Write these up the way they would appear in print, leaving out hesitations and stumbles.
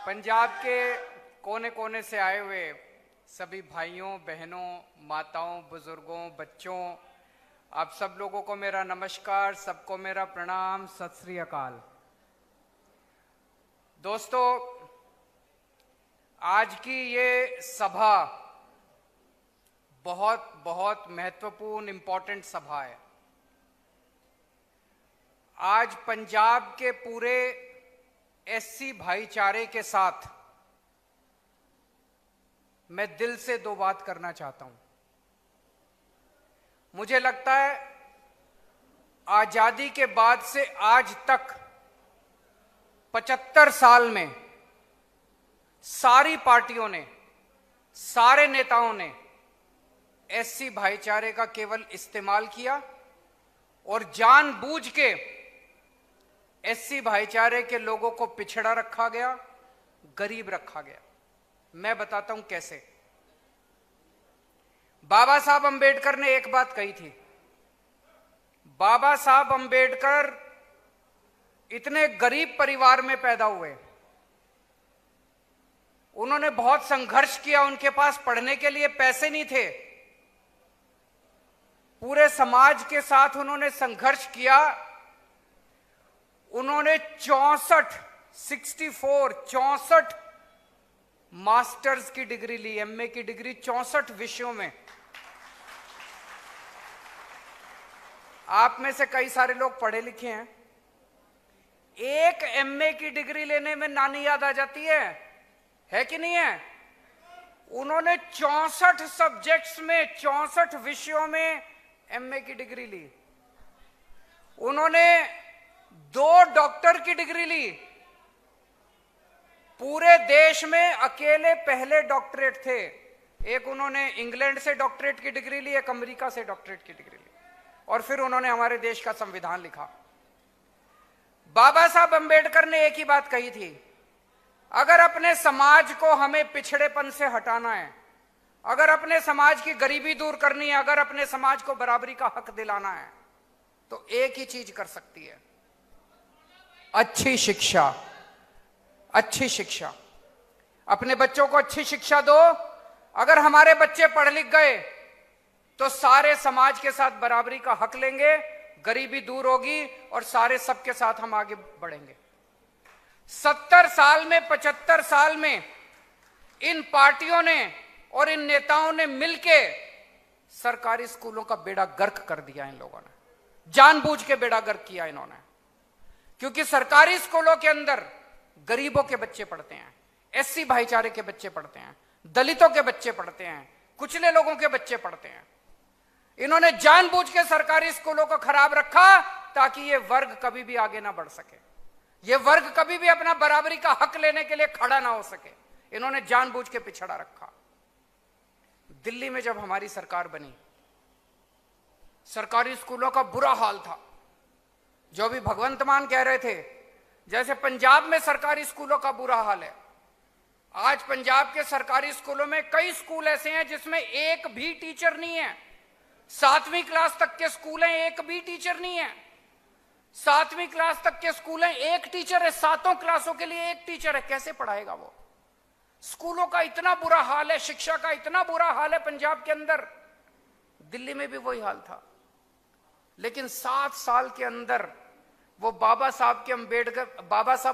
पंजाब के कोने कोने से आए हुए सभी भाइयों, बहनों, माताओं, बुजुर्गों, बच्चों, आप सब लोगों को मेरा नमस्कार, सबको मेरा प्रणाम, सत श्री अकाल। दोस्तों, आज की ये सभा बहुत बहुत महत्वपूर्ण, इंपॉर्टेंट सभा है। आज पंजाब के पूरे एससी भाईचारे के साथ मैं दिल से दो बात करना चाहता हूं। मुझे लगता है आजादी के बाद से आज तक 75 साल में सारी पार्टियों ने, सारे नेताओं ने एससी भाईचारे का केवल इस्तेमाल किया और जानबूझ के एससी भाईचारे के लोगों को पिछड़ा रखा गया, गरीब रखा गया। मैं बताता हूं कैसे। बाबा साहब अंबेडकर ने एक बात कही थी। बाबा साहब अंबेडकर इतने गरीब परिवार में पैदा हुए, उन्होंने बहुत संघर्ष किया, उनके पास पढ़ने के लिए पैसे नहीं थे। पूरे समाज के साथ उन्होंने संघर्ष किया। उन्होंने 64 मास्टर्स की डिग्री ली, एमए की डिग्री 64 विषयों में। आप में से कई सारे लोग पढ़े लिखे हैं। एक एमए की डिग्री लेने में नानी याद आ जाती है कि नहीं है? उन्होंने 64 सब्जेक्ट्स में, 64 विषयों में एमए की डिग्री ली। उन्होंने 2 डॉक्टर की डिग्री ली। पूरे देश में अकेले पहले डॉक्टरेट थे। एक उन्होंने इंग्लैंड से डॉक्टरेट की डिग्री ली, एक अमेरिका से डॉक्टरेट की डिग्री ली, और फिर उन्होंने हमारे देश का संविधान लिखा। बाबा साहब अंबेडकर ने एक ही बात कही थी, अगर अपने समाज को हमें पिछड़ेपन से हटाना है, अगर अपने समाज की गरीबी दूर करनी है, अगर अपने समाज को बराबरी का हक दिलाना है, तो एक ही चीज कर सकती है, अच्छी शिक्षा। अच्छी शिक्षा। अपने बच्चों को अच्छी शिक्षा दो। अगर हमारे बच्चे पढ़ लिख गए तो सारे समाज के साथ बराबरी का हक लेंगे, गरीबी दूर होगी और सारे सबके साथ हम आगे बढ़ेंगे। 70 साल में, 75 साल में इन पार्टियों ने और इन नेताओं ने मिलके सरकारी स्कूलों का बेड़ा गर्क कर दिया। इन लोगों ने जानबूझ के बेड़ा गर्क किया इन्होंने, क्योंकि सरकारी स्कूलों के अंदर गरीबों के बच्चे पढ़ते हैं, एससी भाईचारे के बच्चे पढ़ते हैं, दलितों के बच्चे पढ़ते हैं, कुचले लोगों के बच्चे पढ़ते हैं। इन्होंने जानबूझ के सरकारी स्कूलों को खराब रखा ताकि ये वर्ग कभी भी आगे ना बढ़ सके, ये वर्ग कभी भी अपना बराबरी का हक लेने के लिए खड़ा ना हो सके। इन्होंने जानबूझ के पिछड़ा रखा। दिल्ली में जब हमारी सरकार बनी, सरकारी स्कूलों का बुरा हाल था। जो भी भगवंत मान कह रहे थे, जैसे पंजाब में सरकारी स्कूलों का बुरा हाल है, आज पंजाब के सरकारी स्कूलों में कई स्कूल ऐसे हैं जिसमें एक भी टीचर नहीं है। 7वीं क्लास तक के स्कूल हैं, एक भी टीचर नहीं है। 7वीं क्लास तक के स्कूल हैं, एक टीचर है। 7 क्लासों के लिए एक टीचर है, कैसे पढ़ाएगा वो? स्कूलों का इतना बुरा हाल है, शिक्षा का इतना बुरा हाल है पंजाब के अंदर। दिल्ली में भी वही हाल था। लेकिन 7 साल के अंदर वो बाबा साहब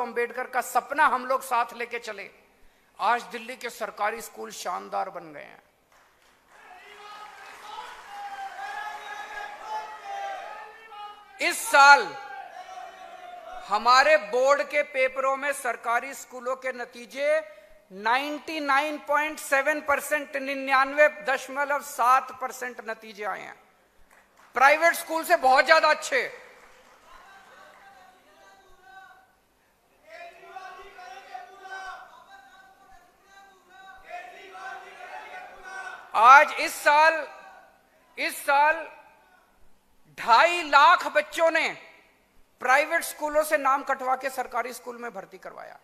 अंबेडकर का सपना हम लोग साथ लेके चले। आज दिल्ली के सरकारी स्कूल शानदार बन गए हैं। इस साल हमारे बोर्ड के पेपरों में सरकारी स्कूलों के नतीजे 99.7%, 99.7% नतीजे आए हैं। प्राइवेट स्कूल से बहुत ज्यादा अच्छे। आज इस साल 2.5 लाख बच्चों ने प्राइवेट स्कूलों से नाम कटवा के सरकारी स्कूल में भर्ती करवाया।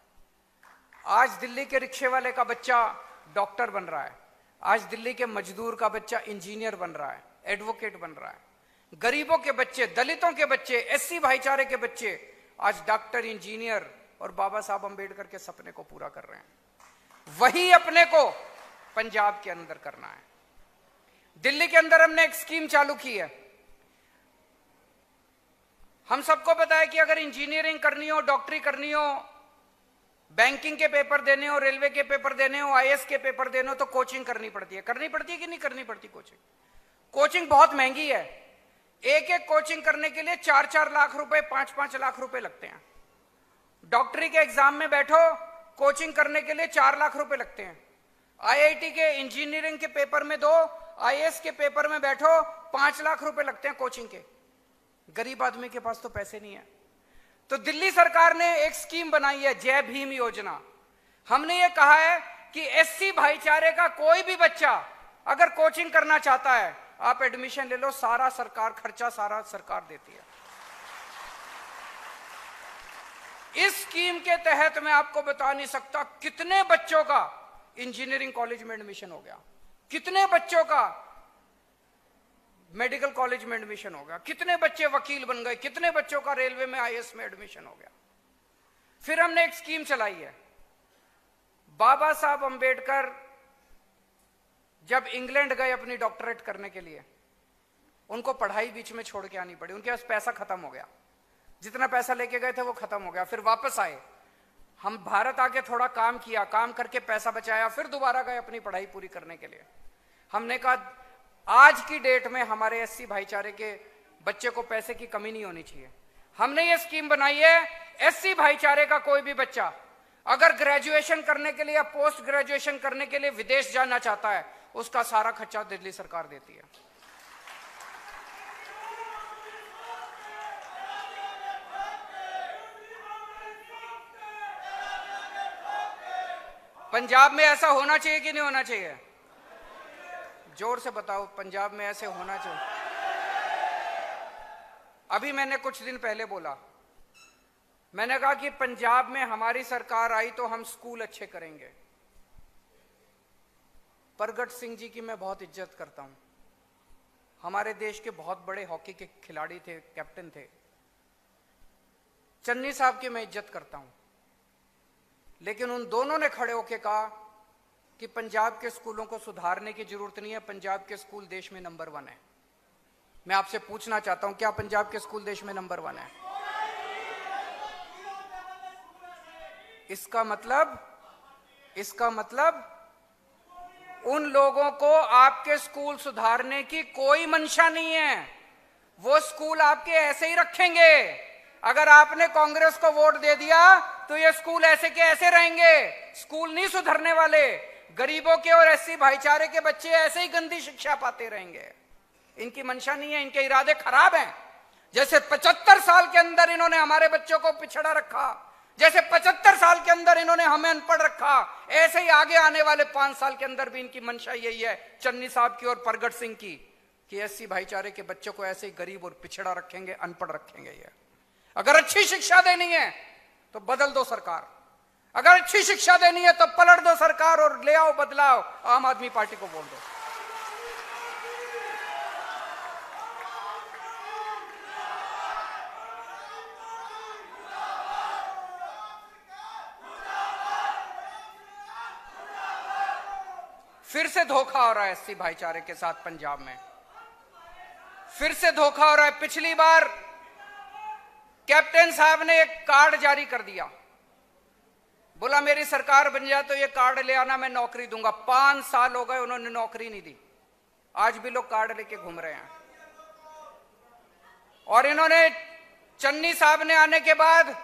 आज दिल्ली के रिक्शे वाले का बच्चा डॉक्टर बन रहा है। आज दिल्ली के मजदूर का बच्चा इंजीनियर बन रहा है, एडवोकेट बन रहा है। गरीबों के बच्चे, दलितों के बच्चे, एससी भाईचारे के बच्चे आज डॉक्टर, इंजीनियर और बाबा साहब अंबेडकर के सपने को पूरा कर रहे हैं। वही अपने को पंजाब के अंदर करना है। दिल्ली के अंदर हमने एक स्कीम चालू की है। हम सबको पता है कि अगर इंजीनियरिंग करनी हो, डॉक्टरी करनी हो, बैंकिंग के पेपर देने हो, रेलवे के पेपर देने हो, आईएएस के पेपर देने हो, तो कोचिंग करनी पड़ती है। करनी पड़ती है कि नहीं करनी पड़ती? कोचिंग बहुत महंगी है। एक एक कोचिंग करने के लिए 4-4 लाख रुपए, 5-5 लाख रुपए लगते हैं। डॉक्टरी के एग्जाम में बैठो, कोचिंग करने के लिए 4 लाख रुपए लगते हैं। आईआईटी के इंजीनियरिंग के पेपर में दो, आईएएस के पेपर में बैठो, 5 लाख रुपए लगते हैं कोचिंग के। गरीब आदमी के पास तो पैसे नहीं है। तो दिल्ली सरकार ने एक स्कीम बनाई है, जय भीम योजना। हमने ये कहा है कि एससी भाईचारे का कोई भी बच्चा अगर कोचिंग करना चाहता है, आप एडमिशन ले लो, सारा सरकार खर्चा सारा सरकार देती है। इस स्कीम के तहत मैं आपको बता नहीं सकता कितने बच्चों का इंजीनियरिंग कॉलेज में एडमिशन हो गया, कितने बच्चों का मेडिकल कॉलेज में एडमिशन हो गया, कितने बच्चे वकील बन गए, कितने बच्चों का रेलवे में आईएएस में एडमिशन हो गया। फिर हमने एक स्कीम चलाई है। बाबा साहब अंबेडकर जब इंग्लैंड गए अपनी डॉक्टरेट करने के लिए, उनको पढ़ाई बीच में छोड़ के आनी पड़ी। उनके पास पैसा खत्म हो गया, जितना पैसा लेके गए थे वो खत्म हो गया। फिर वापस आए, हम भारत आके थोड़ा काम किया, काम करके पैसा बचाया, फिर दोबारा गए अपनी पढ़ाई पूरी करने के लिए। हमने कहा आज की डेट में हमारे एससी भाईचारे के बच्चे को पैसे की कमी नहीं होनी चाहिए। हमने ये स्कीम बनाई है, एससी भाईचारे का कोई भी बच्चा अगर ग्रेजुएशन करने के लिए या पोस्ट ग्रेजुएशन करने के लिए विदेश जाना चाहता है, उसका सारा खर्चा दिल्ली सरकार देती है। पंजाब में ऐसा होना चाहिए कि नहीं होना चाहिए? जोर से बताओ, पंजाब में ऐसे होना चाहिए? अभी मैंने कुछ दिन पहले बोला, मैंने कहा कि पंजाब में हमारी सरकार आई तो हम स्कूल अच्छे करेंगे। परगट सिंह जी की मैं बहुत इज्जत करता हूं, हमारे देश के बहुत बड़े हॉकी के खिलाड़ी थे, कैप्टन थे। चन्नी साहब की मैं इज्जत करता हूं, लेकिन उन दोनों ने खड़े होकर कहा कि पंजाब के स्कूलों को सुधारने की जरूरत नहीं है, पंजाब के स्कूल देश में नंबर 1 है। मैं आपसे पूछना चाहता हूं, क्या पंजाब के स्कूल देश में नंबर 1 है? इसका मतलब उन लोगों को आपके स्कूल सुधारने की कोई मंशा नहीं है। वो स्कूल आपके ऐसे ही रखेंगे। अगर आपने कांग्रेस को वोट दे दिया तो ये स्कूल ऐसे के ऐसे रहेंगे, स्कूल नहीं सुधरने वाले। गरीबों के और एससी भाईचारे के बच्चे ऐसे ही गंदी शिक्षा पाते रहेंगे। इनकी मंशा नहीं है, इनके इरादे खराब हैं। जैसे 75 साल के अंदर इन्होंने हमारे बच्चों को पिछड़ा रखा, जैसे 75 साल के अंदर इन्होंने हमें अनपढ़ रखा, ऐसे ही आगे आने वाले 5 साल के अंदर भी इनकी मंशा यही है, चन्नी साहब की और परगट सिंह की, कि एससी भाईचारे के बच्चों को ऐसे ही गरीब और पिछड़ा रखेंगे, अनपढ़ रखेंगे। ये अगर अच्छी शिक्षा देनी है तो बदल दो सरकार, अगर अच्छी शिक्षा देनी है तो पलट दो सरकार और ले आओ बदलाव, आम आदमी पार्टी को वोट दो। फिर से धोखा हो रहा है एससी भाईचारे के साथ पंजाब में, फिर से धोखा हो रहा है। पिछली बार कैप्टन साहब ने एक कार्ड जारी कर दिया, बोला मेरी सरकार बन जाए तो ये कार्ड ले आना, मैं नौकरी दूंगा। 5 साल हो गए, उन्होंने नौकरी नहीं दी। आज भी लोग कार्ड लेके घूम रहे हैं। और इन्होंने, चन्नी साहब ने आने के बाद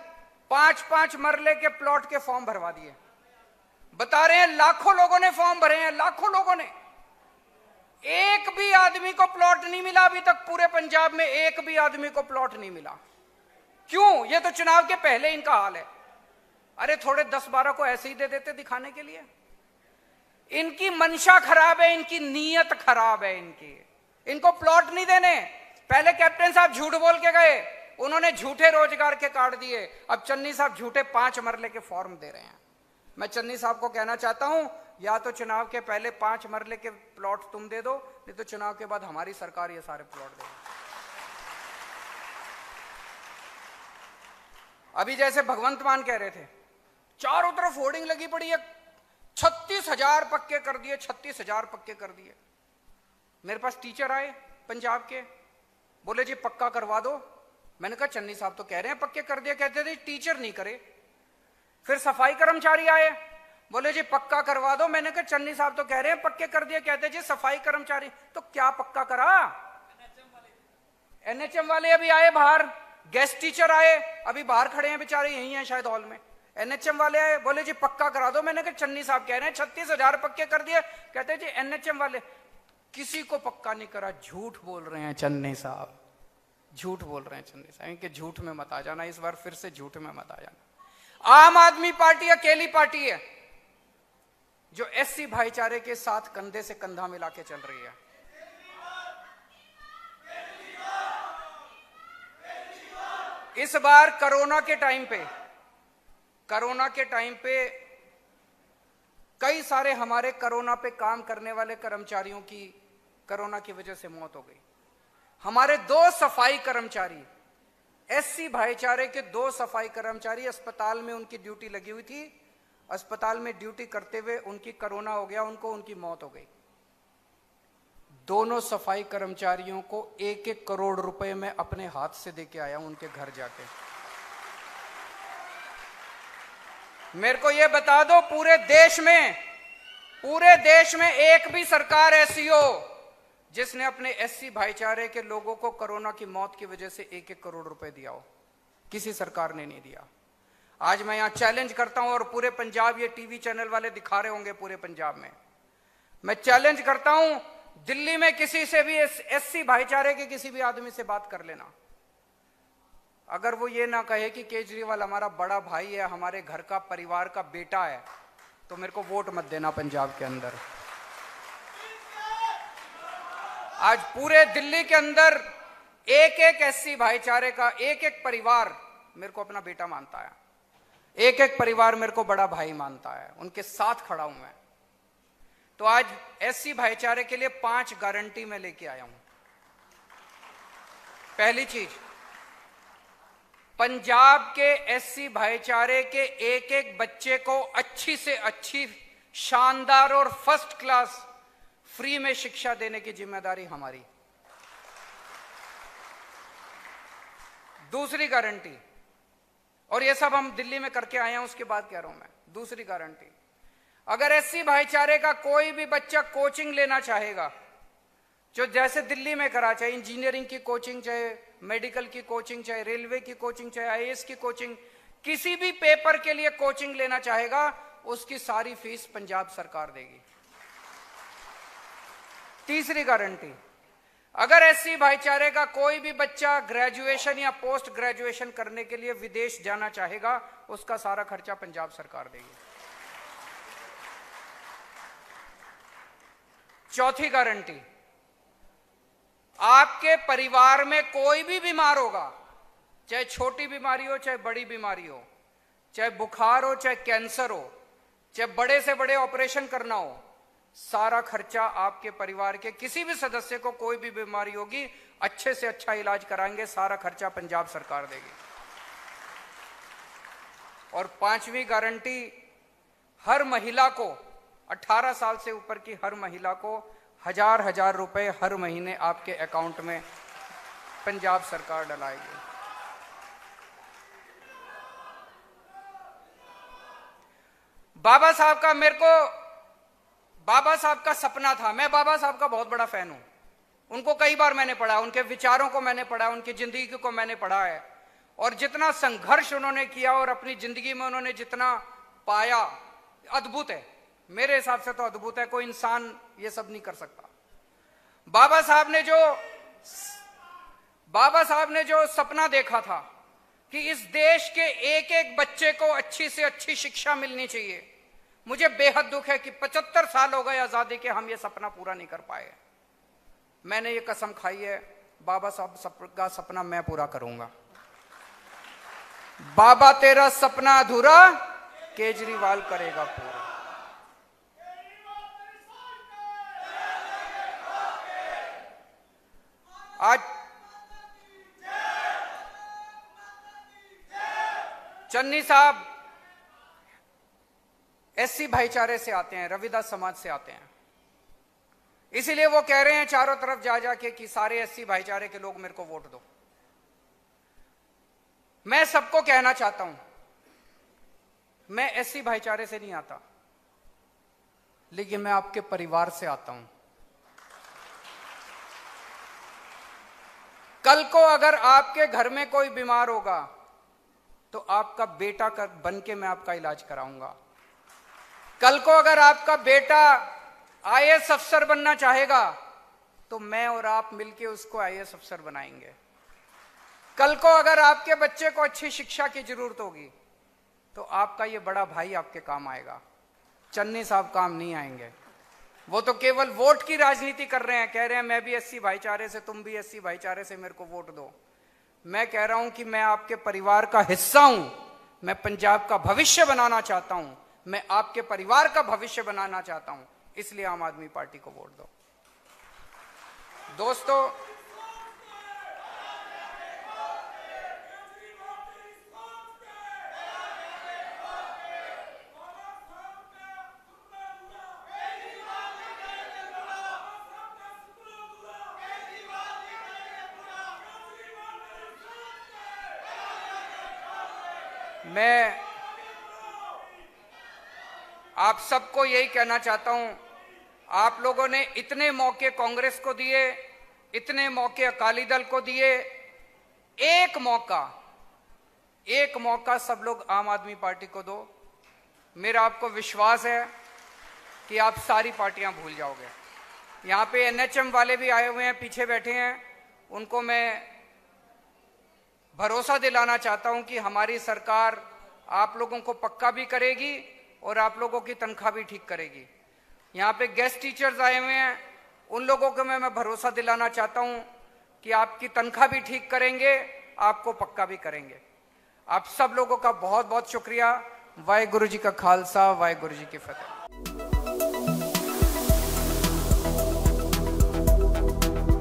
5-5 मरले के प्लॉट के फॉर्म भरवा दिए। बता रहे हैं लाखों लोगों ने फॉर्म भरे हैं, लाखों लोगों ने। एक भी आदमी को प्लॉट नहीं मिला अभी तक, पूरे पंजाब में एक भी आदमी को प्लॉट नहीं मिला। क्यों? ये तो चुनाव के पहले इनका हाल है। अरे थोड़े 10-12 को ऐसे ही दे देते दिखाने के लिए। इनकी मंशा खराब है, इनकी नीयत खराब है इनको प्लॉट नहीं देने। पहले कैप्टन साहब झूठ बोल के गए, उन्होंने झूठे रोजगार के कार्ड दिए। अब चन्नी साहब झूठे 5 मरले के फॉर्म दे रहे हैं। मैं चन्नी साहब को कहना चाहता हूं, या तो चुनाव के पहले 5 मरले के प्लॉट तुम दे दो, नहीं तो चुनाव के बाद हमारी सरकार ये सारे प्लॉट देगी। अभी जैसे भगवंत मान कह रहे थे, चारों तरफ होर्डिंग लगी पड़ी है, 36,000 पक्के कर दिए, 36,000 पक्के कर दिए। मेरे पास टीचर आए पंजाब के, बोले जी पक्का करवा दो। मैंने कहा चन्नी साहब तो कह रहे हैं पक्के कर दिए, कहते थे टीचर नहीं करे। फिर सफाई कर्मचारी आए, बोले जी पक्का करवा दो। मैंने कहा चन्नी साहब तो कह रहे हैं पक्के कर दिए, कहते जी सफाई कर्मचारी। तो क्या पक्का करा? एनएचएम वाले अभी आए बाहर, गेस्ट टीचर आए अभी बाहर खड़े हैं बेचारे, यही हैं शायद हॉल में। एनएचएम वाले आए, बोले जी पक्का करा दो। मैंने कहा चन्नी साहब कह रहे हैं 36,000 पक्के कर दिए, कहते जी एनएचएम वाले। किसी को पक्का नहीं करा। झूठ बोल रहे हैं चन्नी साहब, झूठ बोल रहे हैं चन्नी साहब। इनके झूठ में मत आ जाना, इस बार फिर से झूठ में मत आ जाना। आम आदमी पार्टी अकेली पार्टी है जो एससी भाईचारे के साथ कंधे से कंधा मिला के चल रही है। इस बार कोरोना के टाइम पे कई सारे हमारे कोरोना पे काम करने वाले कर्मचारियों की कोरोना की वजह से मौत हो गई। हमारे 2 सफाई कर्मचारी, एससी भाईचारे के 2 सफाई कर्मचारी अस्पताल में उनकी ड्यूटी लगी हुई थी, अस्पताल में ड्यूटी करते हुए उनकी कोरोना हो गया, उनकी मौत हो गई। दोनों सफाई कर्मचारियों को 1-1 करोड़ रुपए में अपने हाथ से देके आया हूं उनके घर जाके। मेरे को यह बता दो, पूरे देश में एक भी सरकार ऐसी हो जिसने अपने एससी भाईचारे के लोगों को कोरोना की मौत की वजह से 1-1 करोड़ रुपए दिया हो? किसी सरकार ने नहीं दिया। आज मैं यहां चैलेंज करता हूं, और पूरे पंजाब ये टीवी चैनल वाले दिखा रहे होंगे पूरे पंजाब में, मैं चैलेंज करता हूं, दिल्ली में किसी से भी एससी भाईचारे के किसी भी आदमी से बात कर लेना, अगर वो ये ना कहे कि केजरीवाल हमारा बड़ा भाई है, हमारे घर का परिवार का बेटा है, तो मेरे को वोट मत देना पंजाब के अंदर। आज पूरे दिल्ली के अंदर एक-एक एससी भाईचारे का एक-एक परिवार मेरे को अपना बेटा मानता है, एक-एक परिवार मेरे को बड़ा भाई मानता है, उनके साथ खड़ा हूं मैं। तो आज एससी भाईचारे के लिए 5 गारंटी मैं लेके आया हूं। पहली चीज, पंजाब के एससी भाईचारे के एक-एक बच्चे को अच्छी से अच्छी, शानदार और फर्स्ट क्लास फ्री में शिक्षा देने की जिम्मेदारी हमारी। दूसरी गारंटी, और ये सब हम दिल्ली में करके आए हैं, उसके बाद कह रहा हूं मैं, दूसरी गारंटी, अगर एससी भाईचारे का कोई भी बच्चा कोचिंग लेना चाहेगा, जो जैसे दिल्ली में करा, चाहे इंजीनियरिंग की कोचिंग, चाहे मेडिकल की कोचिंग, चाहे रेलवे की कोचिंग, चाहे आईएएस की कोचिंग, किसी भी पेपर के लिए कोचिंग लेना चाहेगा, उसकी सारी फीस पंजाब सरकार देगी। तीसरी गारंटी, अगर एससी भाईचारे का कोई भी बच्चा ग्रेजुएशन या पोस्ट ग्रेजुएशन करने के लिए विदेश जाना चाहेगा, उसका सारा खर्चा पंजाब सरकार देगी। चौथी गारंटी, आपके परिवार में कोई भी बीमार होगा, चाहे छोटी बीमारी हो चाहे बड़ी बीमारी हो, चाहे बुखार हो चाहे कैंसर हो, चाहे बड़े से बड़े ऑपरेशन करना हो, सारा खर्चा आपके परिवार के किसी भी सदस्य को कोई भी बीमारी होगी, अच्छे से अच्छा इलाज कराएंगे, सारा खर्चा पंजाब सरकार देगी। और 5वीं गारंटी, हर महिला को, 18 साल से ऊपर की हर महिला को 1000 रुपए हर महीने आपके अकाउंट में पंजाब सरकार डलाएगी। बाबा साहब का सपना था, मैं बाबा साहब का बहुत बड़ा फैन हूं, उनको कई बार मैंने पढ़ा, उनके विचारों को मैंने पढ़ा, उनकी जिंदगी को मैंने पढ़ा है, और जितना संघर्ष उन्होंने किया और अपनी जिंदगी में उन्होंने जितना पाया, अद्भुत है, मेरे हिसाब से तो अद्भुत है, कोई इंसान ये सब नहीं कर सकता। बाबा साहब ने जो सपना देखा था कि इस देश के एक एक बच्चे को अच्छी से अच्छी शिक्षा मिलनी चाहिए, मुझे बेहद दुख है कि 75 साल हो गए आजादी के, हम ये सपना पूरा नहीं कर पाए। मैंने ये कसम खाई है, बाबा साहब का सपना मैं पूरा करूंगा। बाबा तेरा सपना अधूरा, केजरीवाल करेगा पूरा। आज चन्नी साहब एससी भाईचारे से आते हैं, रविदास समाज से आते हैं, इसीलिए वो कह रहे हैं चारों तरफ जा जाके कि सारे एससी भाईचारे के लोग मेरे को वोट दो। मैं सबको कहना चाहता हूं, मैं एससी भाईचारे से नहीं आता, लेकिन मैं आपके परिवार से आता हूं। कल को अगर आपके घर में कोई बीमार होगा तो आपका बेटा बन के मैं आपका इलाज कराऊंगा। कल को अगर आपका बेटा आईएएस अफसर बनना चाहेगा तो मैं और आप मिलके उसको आईएएस अफसर बनाएंगे। कल को अगर आपके बच्चे को अच्छी शिक्षा की जरूरत होगी तो आपका ये बड़ा भाई आपके काम आएगा, चन्नी साहब काम नहीं आएंगे। वो तो केवल वोट की राजनीति कर रहे हैं, कह रहे हैं मैं भी एससी भाईचारे से, तुम भी एससी भाईचारे से, मेरे को वोट दो। मैं कह रहा हूं कि मैं आपके परिवार का हिस्सा हूं, मैं पंजाब का भविष्य बनाना चाहता हूं, मैं आपके परिवार का भविष्य बनाना चाहता हूं, इसलिए आम आदमी पार्टी को वोट दो। दोस्तों, मैं आप सबको यही कहना चाहता हूं, आप लोगों ने इतने मौके कांग्रेस को दिए, इतने मौके अकाली दल को दिए, एक मौका सब लोग आम आदमी पार्टी को दो। मेरा आपको विश्वास है कि आप सारी पार्टियां भूल जाओगे। यहां पे एनएचएम वाले भी आए हुए हैं, पीछे बैठे हैं, उनको मैं भरोसा दिलाना चाहता हूं कि हमारी सरकार आप लोगों को पक्का भी करेगी और आप लोगों की तनख्वाह भी ठीक करेगी। यहाँ पे गेस्ट टीचर्स आए हुए हैं, उन लोगों को मैं भरोसा दिलाना चाहता हूं कि आपकी तनख्वाह भी ठीक करेंगे, आपको पक्का भी करेंगे। आप सब लोगों का बहुत बहुत शुक्रिया। वाहेगुरु जी का खालसा, वाहेगुरु जी की फतेह।